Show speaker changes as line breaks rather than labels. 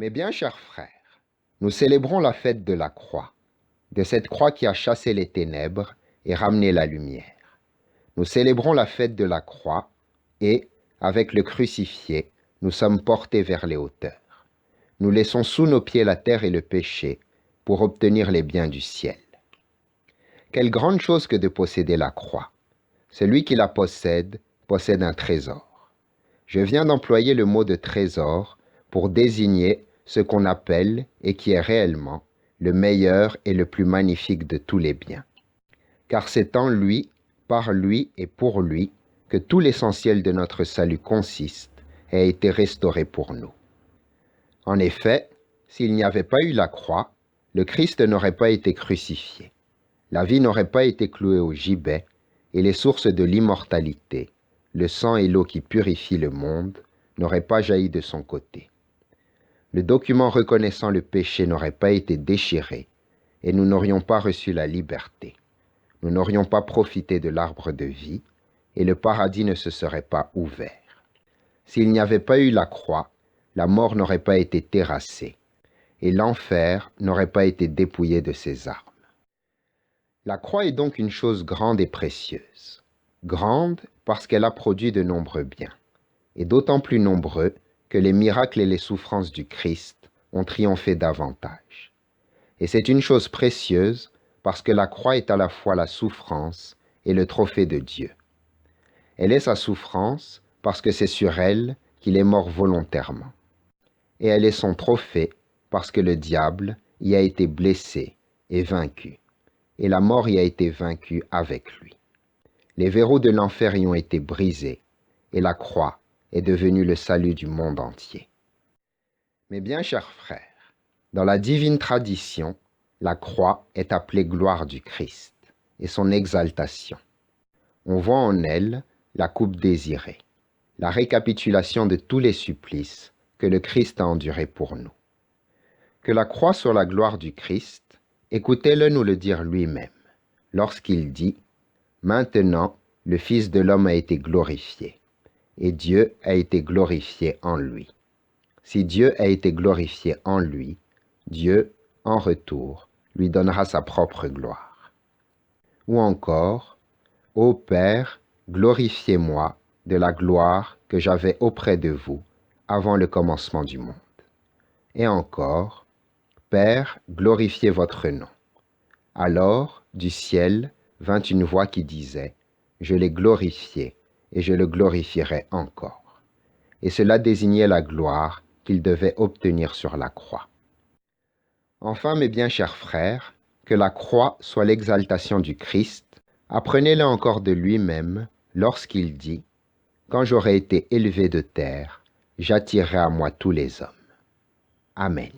Mes bien chers frères, nous célébrons la fête de la croix, de cette croix qui a chassé les ténèbres et ramené la lumière. Nous célébrons la fête de la croix et, avec le crucifié, nous sommes portés vers les hauteurs. Nous laissons sous nos pieds la terre et le péché pour obtenir les biens du ciel. Quelle grande chose que de posséder la croix. Celui qui la possède un trésor. Je viens d'employer le mot de trésor pour désigner ce qu'on appelle et qui est réellement le meilleur et le plus magnifique de tous les biens. Car c'est en lui, par lui et pour lui que tout l'essentiel de notre salut consiste et a été restauré pour nous. En effet, s'il n'y avait pas eu la croix, le Christ n'aurait pas été crucifié. La vie n'aurait pas été clouée au gibet et les sources de l'immortalité, le sang et l'eau qui purifient le monde, n'auraient pas jailli de son côté. Le document reconnaissant le péché n'aurait pas été déchiré et nous n'aurions pas reçu la liberté. Nous n'aurions pas profité de l'arbre de vie et le paradis ne se serait pas ouvert. S'il n'y avait pas eu la croix, la mort n'aurait pas été terrassée et l'enfer n'aurait pas été dépouillé de ses armes. La croix est donc une chose grande et précieuse. Grande parce qu'elle a produit de nombreux biens, et d'autant plus nombreux que les miracles et les souffrances du Christ ont triomphé davantage. Et c'est une chose précieuse parce que la croix est à la fois la souffrance et le trophée de Dieu. Elle est sa souffrance parce que c'est sur elle qu'il est mort volontairement. Et elle est son trophée parce que le diable y a été blessé et vaincu. Et la mort y a été vaincue avec lui. Les verrous de l'enfer y ont été brisés, et la croix est devenue le salut du monde entier. Mes bien chers frères, dans la divine tradition, la croix est appelée gloire du Christ et son exaltation. On voit en elle la coupe désirée, la récapitulation de tous les supplices que le Christ a endurés pour nous. Que la croix soit la gloire du Christ, écoutez-le nous le dire lui-même, lorsqu'il dit « Maintenant, le Fils de l'homme a été glorifié, et Dieu a été glorifié en lui. Si Dieu a été glorifié en lui, Dieu, en retour, lui donnera sa propre gloire. » Ou encore « Ô Père, glorifiez-moi de la gloire que j'avais auprès de vous avant le commencement du monde. » Et encore « Père, glorifiez votre nom. » Alors, du ciel, vint une voix qui disait « Je l'ai glorifié, et je le glorifierai encore. » Et cela désignait la gloire qu'il devait obtenir sur la croix. Enfin, mes bien chers frères, que la croix soit l'exaltation du Christ, apprenez-le encore de lui-même lorsqu'il dit « Quand j'aurai été élevé de terre, j'attirerai à moi tous les hommes. » Amen.